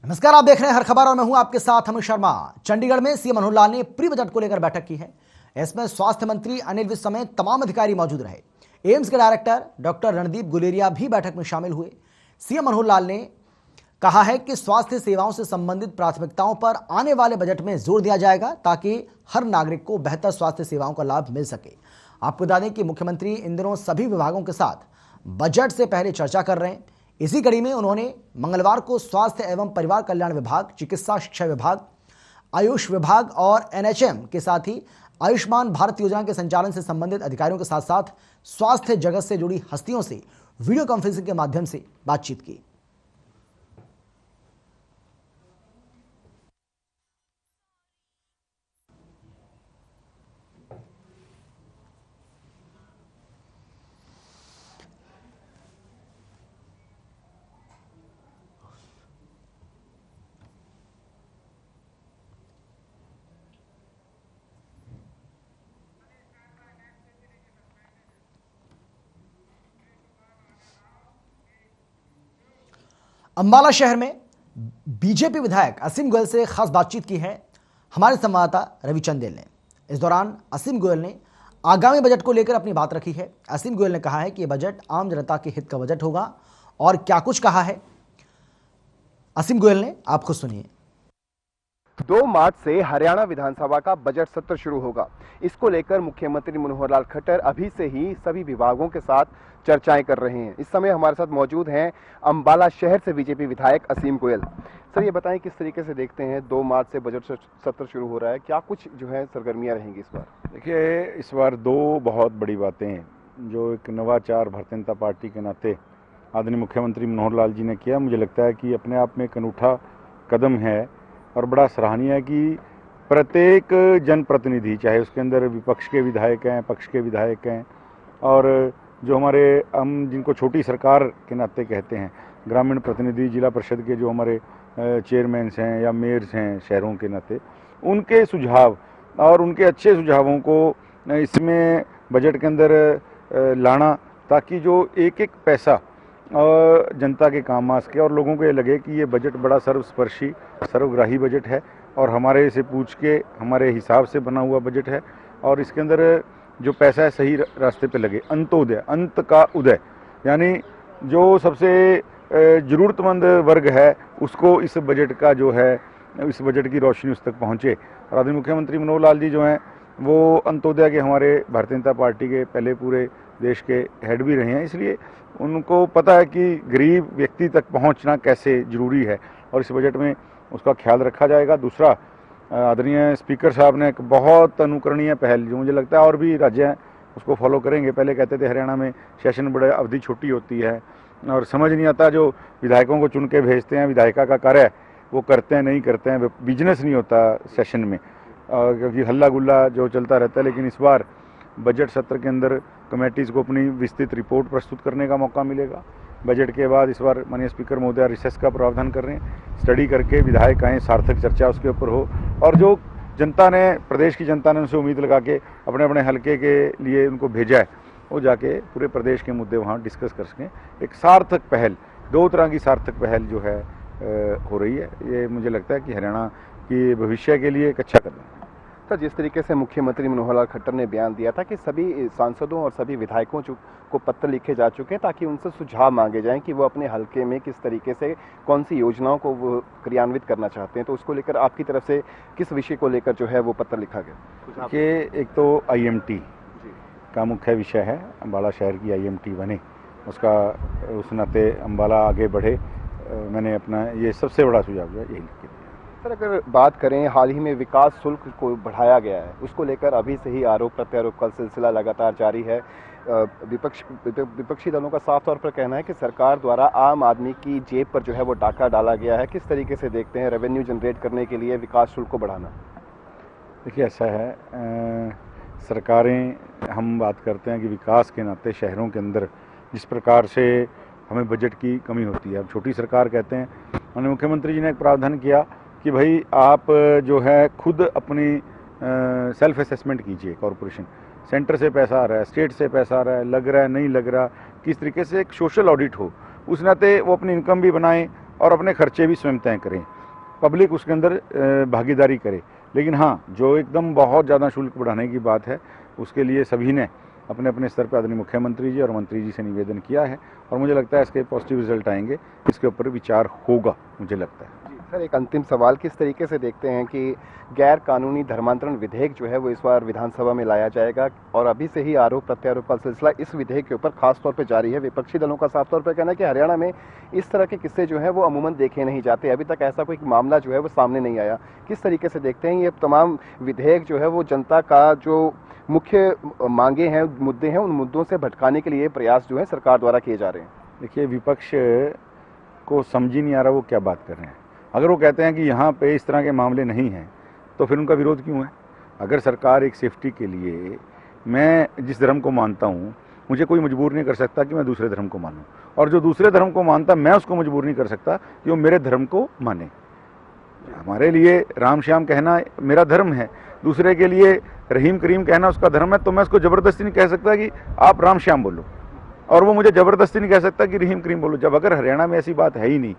नमस्कार, आप देख रहे हैं हर खबर और मैं हूं आपके साथ अमित शर्मा। चंडीगढ़ में सीएम मनोहर लाल ने प्री बजट को लेकर बैठक की है। इसमें स्वास्थ्य मंत्री अनिल विज समेत तमाम अधिकारी मौजूद रहे। एम्स के डायरेक्टर डॉक्टर रणदीप गुलेरिया भी बैठक में शामिल हुए। सीएम मनोहर लाल ने कहा है कि स्वास्थ्य सेवाओं से संबंधित प्राथमिकताओं पर आने वाले बजट में जोर दिया जाएगा ताकि हर नागरिक को बेहतर स्वास्थ्य सेवाओं का लाभ मिल सके। आपको बता दें कि मुख्यमंत्री इन दिनों सभी विभागों के साथ बजट से पहले चर्चा कर रहे हैं। इसी कड़ी में उन्होंने मंगलवार को स्वास्थ्य एवं परिवार कल्याण विभाग, चिकित्सा शिक्षा विभाग, आयुष विभाग और एनएचएम के साथ ही आयुष्मान भारत योजना के संचालन से संबंधित अधिकारियों के साथ साथ स्वास्थ्य जगत से जुड़ी हस्तियों से वीडियो कॉन्फ्रेंसिंग के माध्यम से बातचीत की। अंबाला शहर में बीजेपी विधायक असीम गोयल से खास बातचीत की है हमारे संवाददाता रवि चंदेल ने। इस दौरान असीम गोयल ने आगामी बजट को लेकर अपनी बात रखी है। असीम गोयल ने कहा है कि यह बजट आम जनता के हित का बजट होगा और क्या कुछ कहा है असीम गोयल ने, आप खुद सुनिए। 2 मार्च से हरियाणा विधानसभा का बजट सत्र शुरू होगा। इसको लेकर मुख्यमंत्री मनोहर लाल खट्टर अभी से ही सभी विभागों के साथ चर्चाएं कर रहे हैं। इस समय हमारे साथ मौजूद हैं अंबाला शहर से बीजेपी विधायक असीम गोयल। सर, ये बताएं किस तरीके से देखते हैं 2 मार्च से बजट सत्र शुरू हो रहा है, क्या कुछ जो है सरगर्मियां रहेंगी इस बार? देखिए, इस बार 2 बहुत बड़ी बातें हैं जो एक नवाचार भारतीय जनता पार्टी के नाते आदरणीय मुख्यमंत्री मनोहर लाल जी ने किया। मुझे लगता है कि अपने आप में एक अनूठा कदम है और बड़ा सराहनीय है कि प्रत्येक जनप्रतिनिधि, चाहे उसके अंदर विपक्ष के विधायक हैं, पक्ष के विधायक हैं और जो हम जिनको छोटी सरकार के नाते कहते हैं, ग्रामीण प्रतिनिधि, जिला परिषद के जो हमारे चेयरमैन्स हैं या मेयर्स हैं शहरों के नाते, उनके सुझाव और उनके अच्छे सुझावों को इसमें बजट के अंदर लाना ताकि जो एक एक पैसा जनता के काम आ सके और लोगों को ये लगे कि ये बजट बड़ा सर्वस्पर्शी, सर्वग्राही बजट है और हमारे से पूछ के हमारे हिसाब से बना हुआ बजट है और इसके अंदर जो पैसा है सही रास्ते पे लगे। अंत्योदय, अंत का उदय, यानी जो सबसे ज़रूरतमंद वर्ग है उसको इस बजट का जो है, इस बजट की रोशनी उस तक पहुँचे। और आदरणीय मुख्यमंत्री मनोहर लाल जी जो हैं वो अंत्योदय के हमारे भारतीय जनता पार्टी के पहले पूरे देश के हेड भी रहे हैं, इसलिए उनको पता है कि गरीब व्यक्ति तक पहुंचना कैसे ज़रूरी है और इस बजट में उसका ख्याल रखा जाएगा। दूसरा, आदरणीय स्पीकर साहब ने एक बहुत अनुकरणीय पहल, जो मुझे लगता है और भी राज्य हैं उसको फॉलो करेंगे। पहले कहते थे हरियाणा में सेशन बड़े अवधि छोटी होती है और समझ नहीं आता, जो विधायकों को चुन के भेजते हैं, विधायिका का कार्य वो करते हैं नहीं करते हैं, बिजनेस नहीं होता सेशन में क्योंकि हल्ला गुल्ला जो चलता रहता है। लेकिन इस बार बजट सत्र के अंदर कमेटीज़ को अपनी विस्तृत रिपोर्ट प्रस्तुत करने का मौका मिलेगा। बजट के बाद इस बार माननीय स्पीकर महोदय रिसेस का प्रावधान कर रहे हैं, स्टडी करके विधायक आएँ, सार्थक चर्चा उसके ऊपर हो और जो जनता ने, प्रदेश की जनता ने उनसे उम्मीद लगा के अपने अपने हलके के लिए उनको भेजा है, वो जाके पूरे प्रदेश के मुद्दे वहाँ डिस्कस कर सकें। एक सार्थक पहल, 2 तरह की सार्थक पहल जो है हो रही है। ये मुझे लगता है कि हरियाणा की भविष्य के लिए एक अच्छा कदम है। सर, जिस तरीके से मुख्यमंत्री मनोहर लाल खट्टर ने बयान दिया था कि सभी सांसदों और सभी विधायकों को पत्र लिखे जा चुके हैं ताकि उनसे सुझाव मांगे जाएं कि वो अपने हलके में किस तरीके से कौन सी योजनाओं को वो क्रियान्वित करना चाहते हैं, तो उसको लेकर आपकी तरफ से किस विषय को लेकर जो है वो पत्र लिखा गया? कि एक तो IMT का मुख्य विषय है, अंबाला शहर की IMT बने, उसका उस नाते अंबाला आगे बढ़े। मैंने अपना ये सबसे बड़ा सुझाव जो है यही लिख के दिया। सर, अगर बात करें, हाल ही में विकास शुल्क को बढ़ाया गया है, उसको लेकर अभी से ही आरोप प्रत्यारोप का सिलसिला लगातार जारी है। विपक्षी दलों का साफ तौर पर कहना है कि सरकार द्वारा आम आदमी की जेब पर जो है वो डाका डाला गया है। किस तरीके से देखते हैं रेवेन्यू जनरेट करने के लिए विकास शुल्क को बढ़ाना? देखिए, ऐसा है, सरकारें, हम बात करते हैं कि विकास के नाते शहरों के अंदर जिस प्रकार से हमें बजट की कमी होती है, अब छोटी सरकार कहते हैं। माननीय मुख्यमंत्री जी ने एक प्रावधान किया कि भाई आप जो है खुद अपनी सेल्फ असेसमेंट कीजिए। कॉरपोरेशन सेंटर से पैसा आ रहा है, स्टेट से पैसा आ रहा है, लग रहा है नहीं लग रहा, किस तरीके से एक सोशल ऑडिट हो, उस नाते वो अपनी इनकम भी बनाएं और अपने खर्चे भी स्वयं तय करें। पब्लिक उसके अंदर भागीदारी करे। लेकिन हाँ, जो एकदम बहुत ज़्यादा शुल्क बढ़ाने की बात है, उसके लिए सभी ने अपने अपने स्तर पर आदरणीय मुख्यमंत्री जी और मंत्री जी से निवेदन किया है और मुझे लगता है इसके पॉजिटिव रिजल्ट आएंगे, इसके ऊपर विचार होगा मुझे लगता है। सर, एक अंतिम सवाल, किस तरीके से देखते हैं कि गैर कानूनी धर्मांतरण विधेयक जो है वो इस बार विधानसभा में लाया जाएगा और अभी से ही आरोप प्रत्यारोप का सिलसिला इस विधेयक के ऊपर खास तौर पे जारी है। विपक्षी दलों का साफ तौर पे कहना है कि हरियाणा में इस तरह के किस्से जो है वो अमूमन देखे नहीं जाते, अभी तक ऐसा कोई मामला जो है वो सामने नहीं आया। किस तरीके से देखते हैं ये तमाम विधेयक जो है वो जनता का जो मुख्य मांगे हैं, मुद्दे हैं, उन मुद्दों से भटकाने के लिए प्रयास जो है सरकार द्वारा किए जा रहे हैं? देखिए, विपक्ष को समझ ही नहीं आ रहा वो क्या बात कर रहे हैं। अगर वो कहते हैं कि यहाँ पे इस तरह के मामले नहीं हैं तो फिर उनका विरोध क्यों है? अगर सरकार एक सेफ्टी के लिए, मैं जिस धर्म को मानता हूँ मुझे कोई मजबूर नहीं कर सकता कि मैं दूसरे धर्म को मानूं, और जो दूसरे धर्म को मानता मैं उसको मजबूर नहीं कर सकता कि वो मेरे धर्म को माने। हमारे लिए राम श्याम कहना मेरा धर्म है, दूसरे के लिए रहीम करीम कहना उसका धर्म है, तो मैं उसको ज़बरदस्ती नहीं कह सकता कि आप राम श्याम बोलो और वो मुझे ज़बरदस्ती नहीं कह सकता कि रहीम करीम बोलो। जब अगर हरियाणा में ऐसी बात है ही नहीं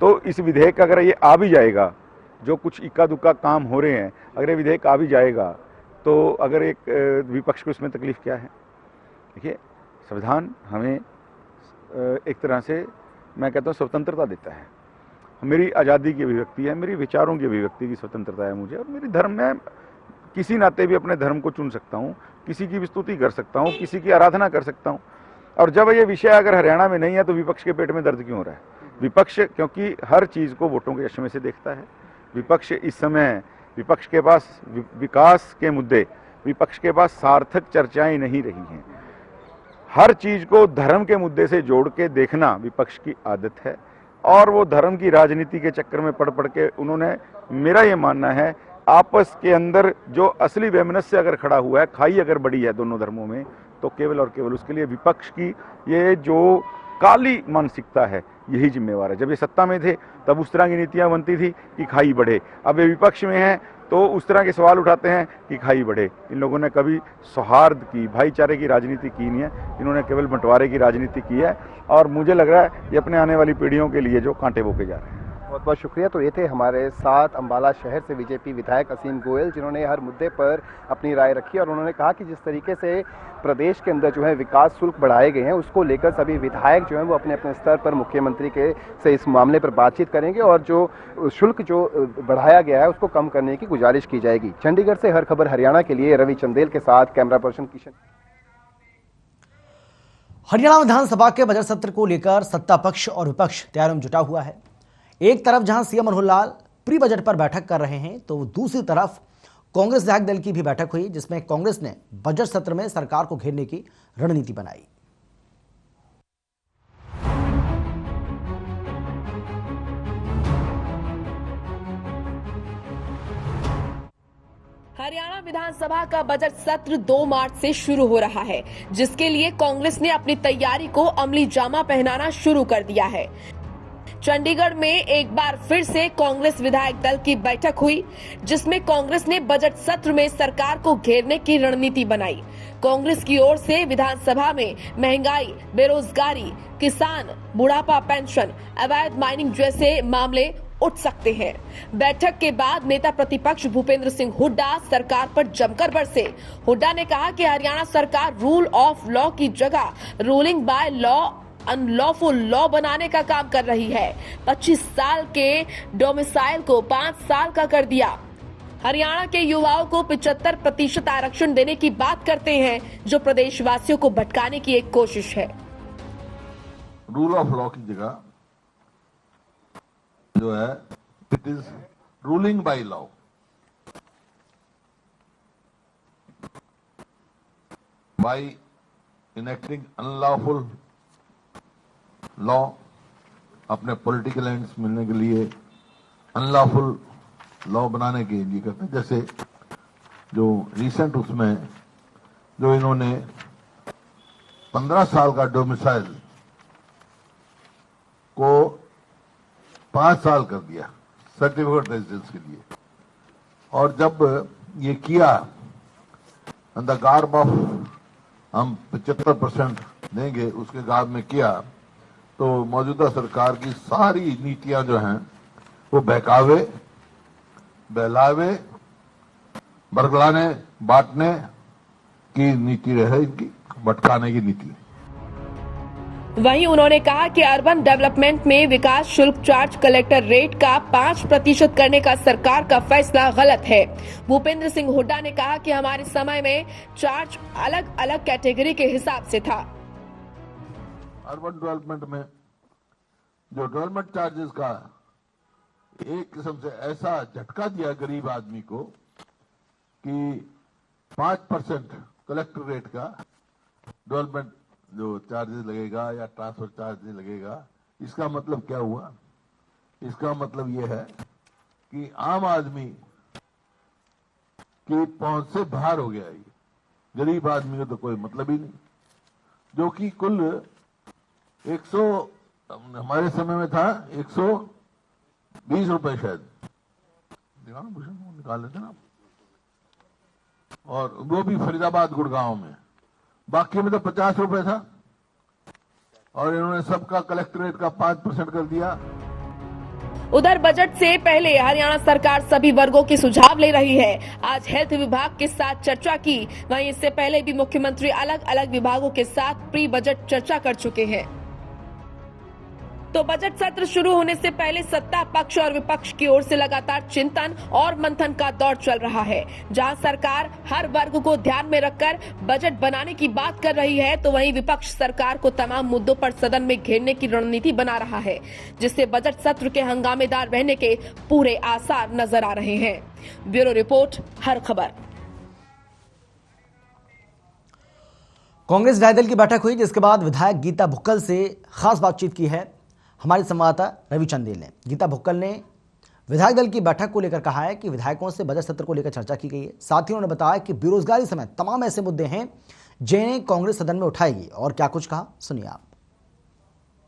तो इस विधेयक का अगर ये आ भी जाएगा, जो कुछ इक्का दुक्का काम हो रहे हैं, अगर ये विधेयक आ भी जाएगा तो अगर एक विपक्ष को इसमें तकलीफ क्या है? देखिए, संविधान हमें एक तरह से मैं कहता हूँ स्वतंत्रता देता है। मेरी आज़ादी की अभिव्यक्ति है, मेरी विचारों की अभिव्यक्ति की स्वतंत्रता है मुझे, और मेरी धर्म में किसी नाते भी अपने धर्म को चुन सकता हूँ, किसी की भी स्तुति कर सकता हूँ, किसी की आराधना कर सकता हूँ। और जब ये विषय अगर हरियाणा में नहीं है तो विपक्ष के पेट में दर्द क्यों हो रहा है? विपक्ष क्योंकि हर चीज़ को वोटों के चश्मे से देखता है। विपक्ष इस समय, विपक्ष के पास विकास के मुद्दे, विपक्ष के पास सार्थक चर्चाएं नहीं रही हैं। हर चीज़ को धर्म के मुद्दे से जोड़ के देखना विपक्ष की आदत है और वो धर्म की राजनीति के चक्कर में पड़ के उन्होंने, मेरा ये मानना है, आपस के अंदर जो असली वैमनस्य अगर खड़ा हुआ है, खाई अगर बड़ी है दोनों धर्मों में, तो केवल और केवल उसके लिए विपक्ष की ये जो काली मानसिकता है यही जिम्मेवार है। जब ये सत्ता में थे तब उस तरह की नीतियां बनती थी कि खाई बढ़े, अब ये विपक्ष में हैं तो उस तरह के सवाल उठाते हैं कि खाई बढ़े। इन लोगों ने कभी सौहार्द की, भाईचारे की राजनीति की नहीं है, इन्होंने केवल बंटवारे की राजनीति की है और मुझे लग रहा है ये अपने आने वाली पीढ़ियों के लिए जो कांटे बोके जा रहे हैं। बहुत बहुत शुक्रिया। तो ये थे हमारे साथ अम्बाला शहर से बीजेपी विधायक असीम गोयल, जिन्होंने हर मुद्दे पर अपनी राय रखी और उन्होंने कहा कि जिस तरीके से प्रदेश के अंदर जो है विकास शुल्क बढ़ाए गए हैं उसको लेकर सभी विधायक जो हैं वो अपने अपने स्तर पर मुख्यमंत्री के से इस मामले पर बातचीत करेंगे और जो शुल्क जो बढ़ाया गया है उसको कम करने की गुजारिश की जाएगी। चंडीगढ़ से हर खबर हरियाणा के लिए रवि चंदेल के साथ कैमरा पर्सन किशन। हरियाणा विधानसभा के बजट सत्र को लेकर सत्ता पक्ष और विपक्ष तैयारी में जुटा हुआ है। एक तरफ जहां CM Manohar Lal pre budget पर बैठक कर रहे हैं तो दूसरी तरफ कांग्रेस विधायक दल की भी बैठक हुई, जिसमें कांग्रेस ने बजट सत्र में सरकार को घेरने की रणनीति बनाई। हरियाणा विधानसभा का बजट सत्र 2 मार्च से शुरू हो रहा है, जिसके लिए कांग्रेस ने अपनी तैयारी को अमली जामा पहनाना शुरू कर दिया है। चंडीगढ़ में एक बार फिर से कांग्रेस विधायक दल की बैठक हुई, जिसमें कांग्रेस ने बजट सत्र में सरकार को घेरने की रणनीति बनाई। कांग्रेस की ओर से विधानसभा में महंगाई, बेरोजगारी, किसान, बुढ़ापा पेंशन, अवैध माइनिंग जैसे मामले उठ सकते हैं। बैठक के बाद नेता प्रतिपक्ष भूपेंद्र सिंह हुड्डा सरकार पर जमकर बरसे। हुड्डा ने कहा कि हरियाणा सरकार रूल ऑफ लॉ की जगह ruling by law unlawful law बनाने का काम कर रही है। 25 साल के डोमिसाइल को 5 साल का कर दिया। हरियाणा के युवाओं को 75% आरक्षण देने की बात करते हैं, जो प्रदेशवासियों को भटकाने की एक कोशिश है। रूल ऑफ लॉ की जगह जो है it is ruling by law. By enacting unlawful law, अपने पॉलिटिकल एंड्स मिलने के लिए अनलॉफुल लॉ बनाने के लिए करते हैं। जैसे जो रिसेंट उसमें जो इन्होंने 15 साल का डोमिसाइल को 5 साल कर दिया सर्टिफिकेट रेजिडेंस के लिए, और जब ये किया द गार्ब ऑफ हम 75% देंगे उसके गार्ब में किया, तो मौजूदा सरकार की सारी नीतियां जो हैं वो बहकावे बहलावे, बरगलाने, बांटने की नीति रहे, इनकी भटकाने की नीति। वहीं उन्होंने कहा कि अर्बन डेवलपमेंट में विकास शुल्क चार्ज कलेक्टर रेट का 5% करने का सरकार का फैसला गलत है। भूपेंद्र सिंह हुड्डा ने कहा कि हमारे समय में चार्ज अलग अलग कैटेगरी के हिसाब से था। अर्बन डेवलपमेंट में जो डेवलपमेंट चार्जेस का एक किस्म से ऐसा झटका दिया गरीब आदमी को कि 5% कलेक्टर रेट का डेवलपमेंट जो चार्जेस लगेगा या ट्रांसफर चार्जेस लगेगा, इसका मतलब क्या हुआ? इसका मतलब यह है कि आम आदमी की पहुंच से बाहर हो गया। ये गरीब आदमी को तो कोई मतलब ही नहीं, जो कि कुल 100 हमारे समय में था 120 रुपए शायद, निकाल लेते ना, और वो भी फरीदाबाद गुड़गांव में, बाकी में तो 50 रुपए था, और इन्होंने सबका कलेक्टरेट का 5% कर दिया। उधर बजट से पहले हरियाणा सरकार सभी वर्गों के सुझाव ले रही है। आज हेल्थ विभाग के साथ चर्चा की, वहीं इससे पहले भी मुख्यमंत्री अलग अलग विभागों के साथ प्री बजट चर्चा कर चुके हैं। तो बजट सत्र शुरू होने से पहले सत्ता पक्ष और विपक्ष की ओर से लगातार चिंतन और मंथन का दौर चल रहा है। जहां सरकार हर वर्ग को ध्यान में रखकर बजट बनाने की बात कर रही है, तो वहीं विपक्ष सरकार को तमाम मुद्दों पर सदन में घेरने की रणनीति बना रहा है, जिससे बजट सत्र के हंगामेदार रहने के पूरे आसार नजर आ रहे हैं। ब्यूरो रिपोर्ट, हर खबर। कांग्रेस विधायक दल की बैठक हुई, जिसके बाद विधायक गीता भुक्कल से खास बातचीत की है हमारे संवाददाता रवि चंदेल ने। गीता भुक्कल ने विधायक दल की बैठक को लेकर कहा है कि विधायकों से बजट सत्र को लेकर चर्चा की गई है। साथ ही उन्होंने बताया कि बेरोजगारी समेत तमाम ऐसे मुद्दे हैं जिन्हें कांग्रेस सदन में उठाएगी। और क्या कुछ कहा, सुनिए आप।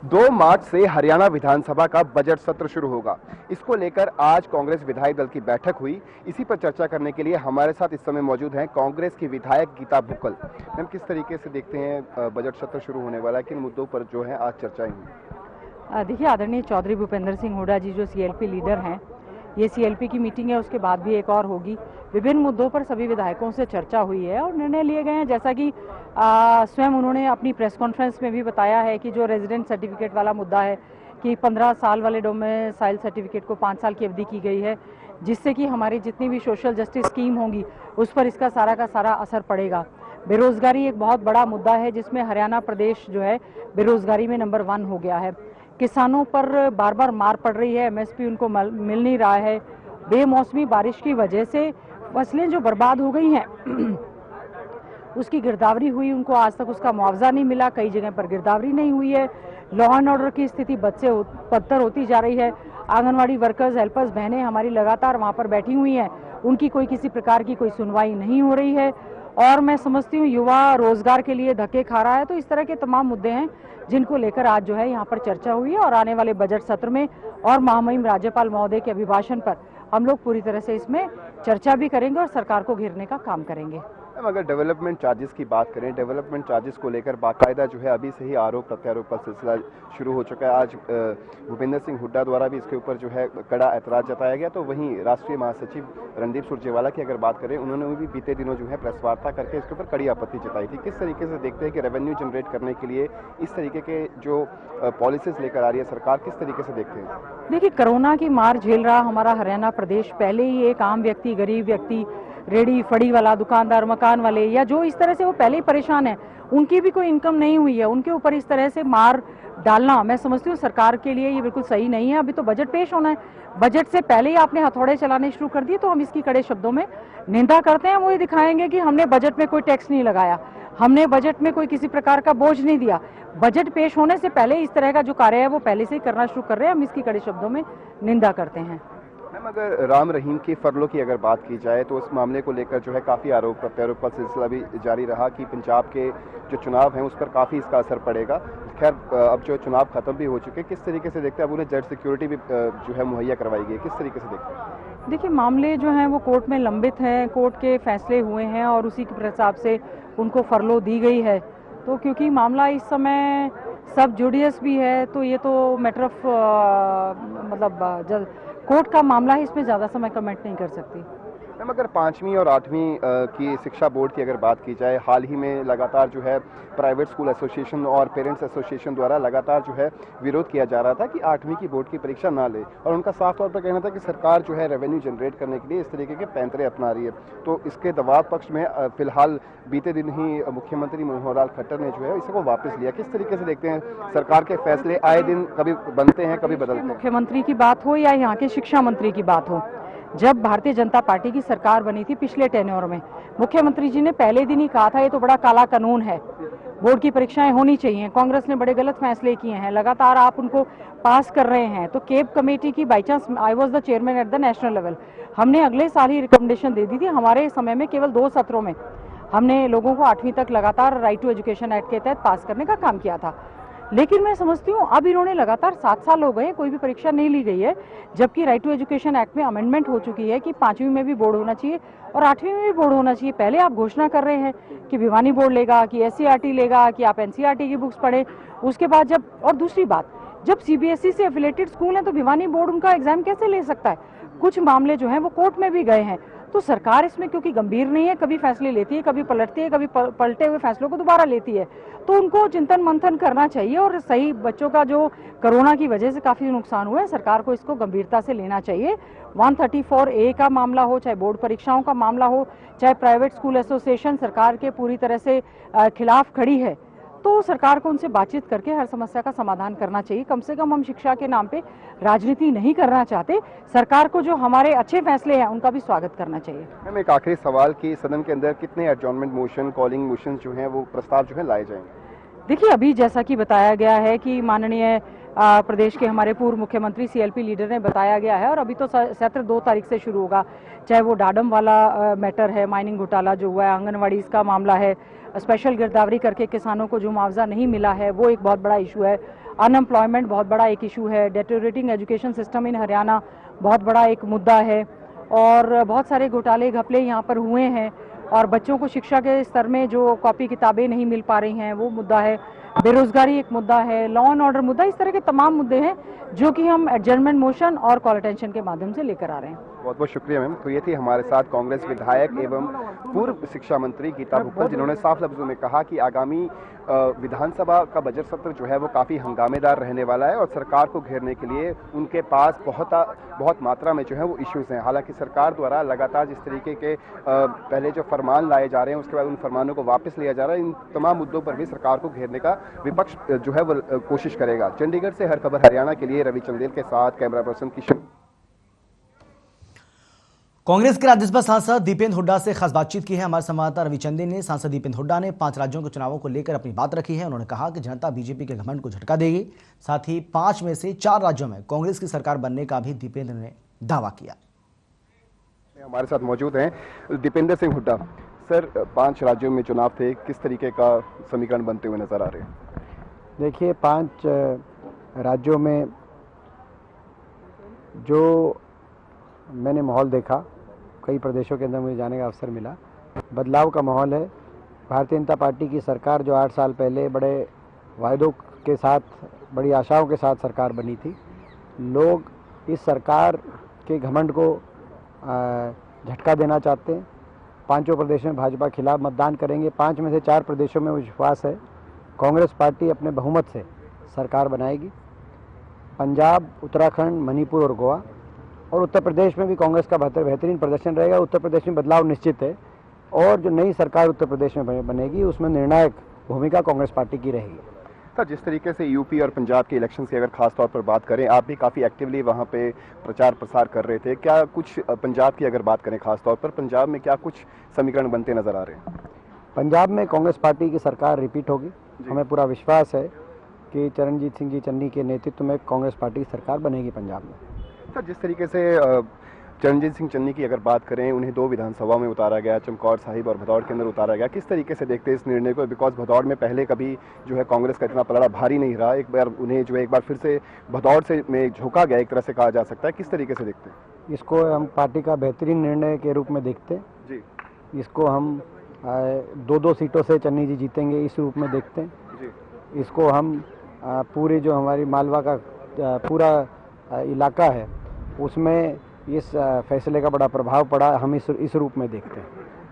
2 मार्च से हरियाणा विधानसभा का बजट सत्र शुरू होगा। इसको लेकर आज कांग्रेस विधायक दल की बैठक हुई। इसी पर चर्चा करने के लिए हमारे साथ इस समय मौजूद हैं कांग्रेस की विधायक गीता भुक्कल। मैम, किस तरीके से देखते हैं बजट सत्र शुरू होने वाला है, किन मुद्दों पर जो है आज चर्चाएं हुई? देखिए, आदरणीय चौधरी भूपेंद्र सिंह हुड्डा जी जो सीएलपी लीडर हैं, ये सीएलपी की मीटिंग है, उसके बाद भी एक और होगी। विभिन्न मुद्दों पर सभी विधायकों से चर्चा हुई है और निर्णय लिए गए हैं। जैसा कि स्वयं उन्होंने अपनी प्रेस कॉन्फ्रेंस में भी बताया है कि जो रेजिडेंट सर्टिफिकेट वाला मुद्दा है कि 15 साल वाले डोमिसाइल सर्टिफिकेट को 5 साल की अवधि की गई है, जिससे कि हमारी जितनी भी सोशल जस्टिस स्कीम होंगी उस पर इसका सारा का सारा असर पड़ेगा। बेरोजगारी एक बहुत बड़ा मुद्दा है, जिसमें हरियाणा प्रदेश जो है बेरोजगारी में नंबर 1 हो गया है। किसानों पर बार बार मार पड़ रही है, एमएसपी उनको मिल नहीं रहा है। बेमौसमी बारिश की वजह से फसलें जो बर्बाद हो गई हैं उसकी गिरदावरी हुई, उनको आज तक उसका मुआवजा नहीं मिला। कई जगह पर गिरदावरी नहीं हुई है। लॉ एंड ऑर्डर की स्थिति बदतर होती जा रही है। आंगनवाड़ी वर्कर्स, हेल्पर्स बहनें हमारी लगातार वहाँ पर बैठी हुई हैं, उनकी कोई किसी प्रकार की कोई सुनवाई नहीं हो रही है। और मैं समझती हूँ युवा रोजगार के लिए धक्के खा रहा है। तो इस तरह के तमाम मुद्दे हैं जिनको लेकर आज जो है यहाँ पर चर्चा हुई है। और आने वाले बजट सत्र में और महामहिम राज्यपाल महोदय के अभिभाषण पर हम लोग पूरी तरह से इसमें चर्चा भी करेंगे और सरकार को घेरने का काम करेंगे। अगर डेवलपमेंट चार्जेस की बात करें, डेवलपमेंट चार्जेस को लेकर बाकायदा जो है अभी से ही आरोप प्रत्यारोप का सिलसिला शुरू हो चुका है। आज भूपेंद्र सिंह हुड्डा द्वारा भी इसके ऊपर जो है कड़ा ऐतराज जताया गया। तो वहीं राष्ट्रीय महासचिव रणदीप सुरजेवाला की अगर बात करें, उन्होंने भी बीते दिनों जो है प्रेस वार्ता करके इसके ऊपर कड़ी आपत्ति जताई थी। किस तरीके से देखते हैं कि रेवेन्यू जनरेट करने के लिए इस तरीके के जो पॉलिसीज लेकर आ रही है सरकार, किस तरीके से देखते हैं? देखिए, कोरोना की मार झेल रहा हमारा हरियाणा प्रदेश पहले ही एक आम व्यक्ति, गरीब व्यक्ति, रेडी फड़ी वाला, दुकानदार, मकान वाले या जो इस तरह से वो पहले ही परेशान है, उनकी भी कोई इनकम नहीं हुई है, उनके ऊपर इस तरह से मार डालना मैं समझती हूँ सरकार के लिए ये बिल्कुल सही नहीं है। अभी तो बजट पेश होना है, बजट से पहले ही आपने हथौड़े चलाने शुरू कर दिए, तो हम इसकी कड़े शब्दों में निंदा करते हैं। वो ये दिखाएंगे कि हमने बजट में कोई टैक्स नहीं लगाया, हमने बजट में कोई किसी प्रकार का बोझ नहीं दिया। बजट पेश होने से पहले इस तरह का जो कार्य है वो पहले से ही करना शुरू कर रहे हैं। हम इसकी कड़े शब्दों में निंदा करते हैं। मैम, अगर राम रहीम की फरलो की अगर बात की जाए तो उस मामले को लेकर जो है काफ़ी आरोप प्रत्यारोप का सिलसिला भी जारी रहा कि पंजाब के जो चुनाव हैं उस पर काफ़ी इसका असर पड़ेगा। खैर, अब जो चुनाव खत्म भी हो चुके, किस तरीके से देखते हैं? अब उन्हें जज सिक्योरिटी भी जो है मुहैया करवाई गई, किस तरीके से देखते हैं? देखिए, मामले जो हैं वो कोर्ट में लंबित हैं, कोर्ट के फैसले हुए हैं और उसी के हिसाब से उनको फरलो दी गई है। तो क्योंकि मामला इस समय सब जुडियस भी है, तो ये तो मैटर ऑफ मतलब कोर्ट का मामला है, इसमें ज़्यादा समय कमेंट नहीं कर सकती। मैम, अगर 5वीं और 8वीं की शिक्षा बोर्ड की अगर बात की जाए, हाल ही में लगातार जो है प्राइवेट स्कूल एसोसिएशन और पेरेंट्स एसोसिएशन द्वारा लगातार जो है विरोध किया जा रहा था कि 8वीं की बोर्ड की परीक्षा ना ले, और उनका साफ तौर पर कहना था कि सरकार जो है रेवेन्यू जनरेट करने के लिए इस तरीके के पैंतरे अपना रही है। तो इसके दबाव पक्ष में फिलहाल बीते दिन ही मुख्यमंत्री मनोहर लाल खट्टर ने जो है इसको वापस लिया। किस तरीके से देखते हैं सरकार के फैसले? आए दिन कभी बनते हैं, कभी बदलते हैं। मुख्यमंत्री की बात हो या यहाँ के शिक्षा मंत्री की बात हो, जब भारतीय जनता पार्टी की सरकार बनी थी पिछले टेन्योर में, मुख्यमंत्री जी ने पहले दिन ही कहा था ये तो बड़ा काला कानून है, बोर्ड की परीक्षाएं होनी चाहिए। कांग्रेस ने बड़े गलत फैसले किए हैं, लगातार आप उनको पास कर रहे हैं। तो केब कमेटी की by chance I was the chairman at the national level, हमने अगले साल ही रिकमेंडेशन दे दी थी। हमारे समय में केवल 2 सत्रों में हमने लोगों को 8वीं तक लगातार राइट टू एजुकेशन एक्ट के तहत पास करने का काम किया था। लेकिन मैं समझती हूँ अब इन्होंने लगातार 7 साल हो गए, कोई भी परीक्षा नहीं ली गई है, जबकि राइट टू एजुकेशन एक्ट में अमेंडमेंट हो चुकी है कि 5वीं में भी बोर्ड होना चाहिए और 8वीं में भी बोर्ड होना चाहिए। पहले आप घोषणा कर रहे हैं कि भिवानी बोर्ड लेगा, कि SCERT लेगा, कि आप NCERT की बुक्स पढ़ें। उसके बाद जब, और दूसरी बात, जब CBSE से एफिलेटेड स्कूल है तो भिवानी बोर्ड उनका एग्जाम कैसे ले सकता है? कुछ मामले जो हैं वो कोर्ट में भी गए हैं। तो सरकार इसमें क्योंकि गंभीर नहीं है, कभी फैसले लेती है, कभी पलटती है, कभी पलटे हुए फैसलों को दोबारा लेती है। तो उनको चिंतन मंथन करना चाहिए और सही, बच्चों का जो कोरोना की वजह से काफ़ी नुकसान हुआ है, सरकार को इसको गंभीरता से लेना चाहिए। 134A का मामला हो, चाहे बोर्ड परीक्षाओं का मामला हो, चाहे प्राइवेट स्कूल एसोसिएशन सरकार के पूरी तरह से खिलाफ खड़ी है, तो सरकार को उनसे बातचीत करके हर समस्या का समाधान करना चाहिए। कम से कम हम शिक्षा के नाम पे राजनीति नहीं करना चाहते। सरकार को जो हमारे अच्छे फैसले हैं उनका भी स्वागत करना चाहिए। मैम, एक आखिरी सवाल कि सदन के अंदर कितने एडजॉर्नमेंट मोशन, कॉलिंग मोशन जो हैं वो प्रस्ताव जो है लाए जाएंगे? देखिए, अभी जैसा कि बताया गया है कि माननीय प्रदेश के हमारे पूर्व मुख्यमंत्री CLP लीडर ने बताया गया है, और अभी तो सत्र 2 तारीख से शुरू होगा। चाहे वो डाडम वाला मैटर है, माइनिंग घोटाला जो हुआ है, आंगनवाड़ी का मामला है, स्पेशल गिरदावरी करके किसानों को जो मुआवजा नहीं मिला है वो एक बहुत बड़ा इशू है, अनएम्प्लॉयमेंट बहुत बड़ा एक इशू है, deteriorating education system in Haryana बहुत बड़ा एक मुद्दा है, और बहुत सारे घोटाले घपले यहाँ पर हुए हैं, और बच्चों को शिक्षा के स्तर में जो कॉपी किताबें नहीं मिल पा रही हैं वो मुद्दा है, बेरोजगारी एक मुद्दा है, लॉ एंड ऑर्डर मुद्दा, इस तरह के तमाम मुद्दे हैं जो कि हम एडजर्नमेंट मोशन और कॉल अटेंशन के माध्यम से लेकर आ रहे हैं। बहुत बहुत शुक्रिया मैम। तो ये थी हमारे साथ कांग्रेस विधायक एवं पूर्व शिक्षा मंत्री गीता भुक्कल, जिन्होंने साफ लफ्जों में कहा कि आगामी विधानसभा का बजट सत्र जो है वो काफ़ी हंगामेदार रहने वाला है और सरकार को घेरने के लिए उनके पास बहुत मात्रा में जो है वो इश्यूज हैं। हालांकि सरकार द्वारा लगातार जिस तरीके के पहले जो फरमान लाए जा रहे हैं उसके बाद उन फरमानों को वापस लिया जा रहा है, इन तमाम मुद्दों पर भी सरकार को घेरने का विपक्ष जो है वो कोशिश करेगा। चंडीगढ़ से हर खबर हरियाणा के लिए रवि चंदेल के साथ कैमरा पर्सन किशोर। कांग्रेस के राज्यसभा सांसद दीपेंद्र हुड्डा से खास बातचीत की है हमारे संवाददाता रवि चंदेल ने। सांसद दीपेंद्र हुड्डा ने 5 राज्यों के चुनावों को लेकर अपनी बात रखी है। उन्होंने कहा कि जनता बीजेपी के घमंड को झटका देगी। साथ ही 5 में से 4 राज्यों में कांग्रेस की सरकार बनने का भी दीपेंद्र ने दावा किया। हमारे साथ मौजूद हैं दीपेंद्र सिंह हुड्डा। सर, 5 राज्यों में चुनाव थे, किस तरीके का समीकरण बनते हुए नजर आ रहे हैं? देखिए, 5 राज्यों में जो मैंने माहौल देखा, कई प्रदेशों के अंदर मुझे जाने का अवसर मिला, बदलाव का माहौल है। भारतीय जनता पार्टी की सरकार जो 8 साल पहले बड़े वायदों के साथ, बड़ी आशाओं के साथ सरकार बनी थी, लोग इस सरकार के घमंड को झटका देना चाहते हैं। 5 प्रदेशों में भाजपा खिलाफ मतदान करेंगे। 5 में से 4 प्रदेशों में विश्वास है कांग्रेस पार्टी अपने बहुमत से सरकार बनाएगी। पंजाब, उत्तराखंड, मणिपुर और गोवा, और उत्तर प्रदेश में भी कांग्रेस का बेहतरीन प्रदर्शन रहेगा। उत्तर प्रदेश में बदलाव निश्चित है, और जो नई सरकार उत्तर प्रदेश में बनेगी उसमें निर्णायक भूमिका कांग्रेस पार्टी की रहेगी। सर, जिस तरीके से यूपी और पंजाब के इलेक्शन की अगर खास तौर पर बात करें, आप भी काफ़ी एक्टिवली वहाँ पे प्रचार प्रसार कर रहे थे, क्या कुछ पंजाब की अगर बात करें खास तौर पर, पंजाब में क्या कुछ समीकरण बनते नजर आ रहे हैं? पंजाब में कांग्रेस पार्टी की सरकार रिपीट होगी। हमें पूरा विश्वास है कि चरणजीत सिंह जी चन्नी के नेतृत्व में कांग्रेस पार्टी की सरकार बनेगी पंजाब में। सर, जिस तरीके से चरणजीत सिंह चन्नी की अगर बात करें, उन्हें 2 विधानसभा में उतारा गया, चमकौर साहिब और भदौड़ के अंदर उतारा गया, किस तरीके से देखते हैं इस निर्णय को? बिकॉज भदौड़ में पहले कभी जो है कांग्रेस का इतना पलड़ा भारी नहीं रहा, एक बार उन्हें जो है एक बार फिर से भदौड़ से में झोंका गया, एक तरह से कहा जा सकता है। किस तरीके से देखते हैं इसको? हम पार्टी का बेहतरीन निर्णय के रूप में देखते हैं जी। इसको हम 2-2 सीटों से चन्नी जी जीतेंगे इस रूप में देखते हैं जी। इसको हम पूरी जो हमारी मालवा का पूरा इलाका है उसमें इस फैसले का बड़ा प्रभाव पड़ा, हम इस रूप में देखते हैं।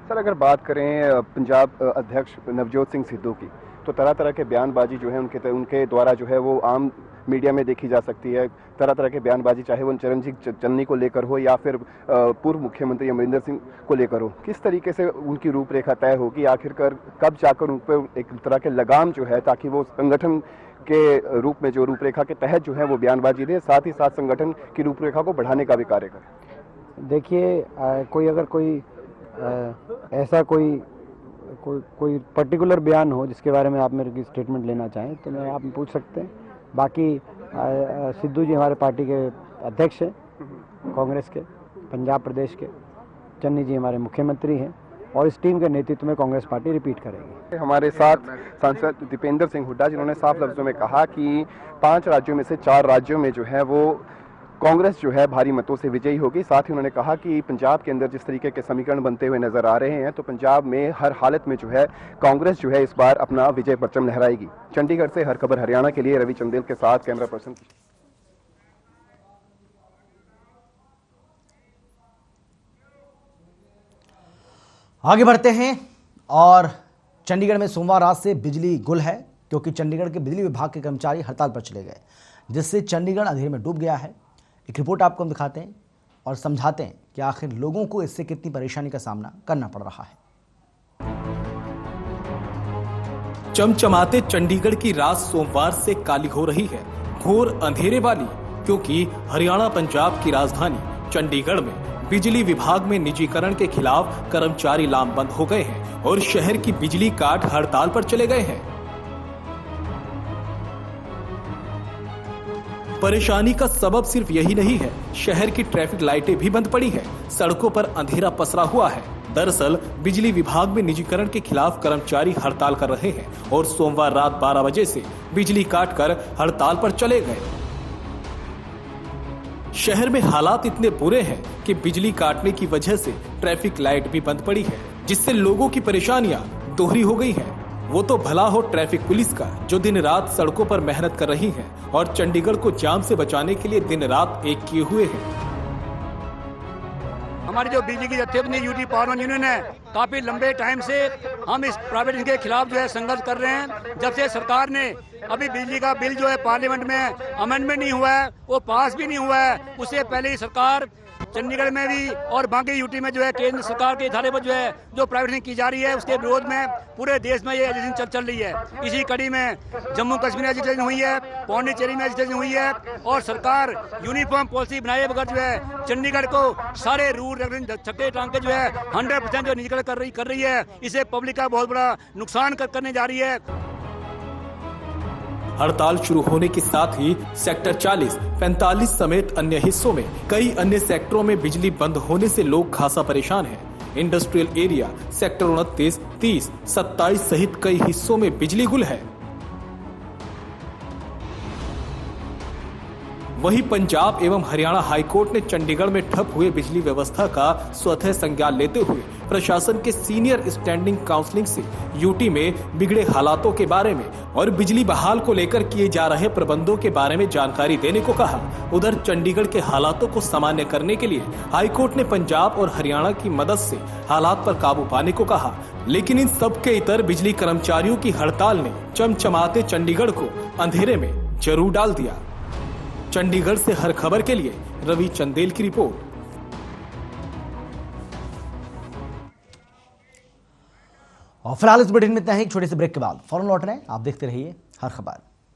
सर, अगर बात करें पंजाब अध्यक्ष नवजोत सिंह सिद्धू की, तो तरह तरह के बयानबाजी जो है उनके द्वारा जो है वो आम मीडिया में देखी जा सकती है। तरह तरह के बयानबाजी, चाहे वो चरणजीत चन्नी को लेकर हो या फिर पूर्व मुख्यमंत्री अमरिंदर सिंह को लेकर हो, किस तरीके से उनकी रूपरेखा तय होगी, आखिरकार कब जाकर उन पर एक तरह के लगाम जो है, ताकि वो संगठन के रूप में जो रूपरेखा के तहत जो है वो बयानबाजी दें, साथ ही साथ संगठन की रूपरेखा को बढ़ाने का भी कार्य करें। देखिए, कोई ऐसा कोई पर्टिकुलर बयान हो जिसके बारे में आप मेरे की स्टेटमेंट लेना चाहें तो मैं आप पूछ सकते हैं। बाकी सिद्धू जी हमारे पार्टी के अध्यक्ष हैं, कांग्रेस के पंजाब प्रदेश के, चन्नी जी हमारे मुख्यमंत्री हैं और इस टीम के नेतृत्व में कांग्रेस पार्टी रिपीट करेगी। हमारे साथ सांसद दीपेंद्र सिंह हुड्डा, जिन्होंने साफ लफ्जों में कहा कि 5 राज्यों में से 4 राज्यों में जो है वो कांग्रेस जो है भारी मतों से विजयी होगी। साथ ही उन्होंने कहा कि पंजाब के अंदर जिस तरीके के समीकरण बनते हुए नजर आ रहे हैं, तो पंजाब में हर हालत में जो है कांग्रेस जो है इस बार अपना विजय परचम लहराएगी। चंडीगढ़ से हर खबर हरियाणा के लिए रवि चंदेल के साथ कैमरा पर्सन। आगे बढ़ते हैं और चंडीगढ़ में सोमवार रात से बिजली गुल है, क्योंकि चंडीगढ़ के बिजली विभाग के कर्मचारी हड़ताल पर चले गए, जिससे चंडीगढ़ अंधेरे में डूब गया है। एक रिपोर्ट आपको हम दिखाते हैं और समझाते हैं कि आखिर लोगों को इससे कितनी परेशानी का सामना करना पड़ रहा है। चमचमाते चंडीगढ़ की रात सोमवार से काली हो रही है, घोर अंधेरे वाली, क्योंकि हरियाणा पंजाब की राजधानी चंडीगढ़ में बिजली विभाग में निजीकरण के खिलाफ कर्मचारी लामबंद हो गए हैं और शहर की बिजली काट हड़ताल पर चले गए हैं। परेशानी का सबब सिर्फ यही नहीं है, शहर की ट्रैफिक लाइटें भी बंद पड़ी है, सड़कों पर अंधेरा पसरा हुआ है। दरअसल बिजली विभाग में निजीकरण के खिलाफ कर्मचारी हड़ताल कर रहे हैं और सोमवार रात 12 बजे से बिजली काटकर हड़ताल पर चले गए। शहर में हालात इतने बुरे हैं कि बिजली काटने की वजह से ट्रैफिक लाइट भी बंद पड़ी है, जिससे लोगों की परेशानियां दोहरी हो गई हैं। वो तो भला हो ट्रैफिक पुलिस का, जो दिन रात सड़कों पर मेहनत कर रही है और चंडीगढ़ को जाम से बचाने के लिए दिन रात एक किए हुए हैं। हमारी जो बिजली की जत्थेबंदी यूटी पावर यूनियन है, काफी लंबे टाइम से हम इस प्राइवेट के खिलाफ जो है संघर्ष कर रहे हैं। जब से सरकार ने अभी बिजली का बिल जो है पार्लियामेंट में अमेंडमेंट नहीं हुआ है, वो पास भी नहीं हुआ है, उससे पहले ही सरकार चंडीगढ़ में भी और बाकी यूटी में जो है केंद्र सरकार के इशारे पर जो है जो प्राइवेटाइजेशन की जा रही है, उसके विरोध में पूरे देश में ये एजिटेशन चल रही है। इसी कड़ी में जम्मू कश्मीर में एजिटेशन हुई है, पौंडीचेरी में एजिटेशन हुई है और सरकार यूनिफॉर्म पॉलिसी बनाए बगैर जो है चंडीगढ़ को सारे रूल छक्के टांग के जो है 100% जो निजीकरण कर रही है। इसे पब्लिक का बहुत बड़ा नुकसान करने जा रही है। हड़ताल शुरू होने के साथ ही सेक्टर 40, 45 समेत अन्य हिस्सों में कई अन्य सेक्टरों में बिजली बंद होने से लोग खासा परेशान हैं। इंडस्ट्रियल एरिया, सेक्टर 29, 30, 27 सहित कई हिस्सों में बिजली गुल है। वहीं पंजाब एवं हरियाणा हाईकोर्ट ने चंडीगढ़ में ठप हुए बिजली व्यवस्था का स्वतः संज्ञान लेते हुए प्रशासन के सीनियर स्टैंडिंग काउंसिलिंग से यूटी में बिगड़े हालातों के बारे में और बिजली बहाल को लेकर किए जा रहे प्रबंधों के बारे में जानकारी देने को कहा। उधर चंडीगढ़ के हालातों को सामान्य करने के लिए हाईकोर्ट ने पंजाब और हरियाणा की मदद से हालात पर काबू पाने को कहा, लेकिन इन सब के इतर बिजली कर्मचारियों की हड़ताल ने चमचमाते चंडीगढ़ को अंधेरे में जरूर डाल दिया। चंडीगढ़ से हर खबर के लिए रवि चंदेल की रिपोर्ट। और फिलहाल इस बुलेटिन में इतना ही। एक छोटे से ब्रेक के बाद फौरन लौट रहे हैं, आप देखते रहिए हर खबर।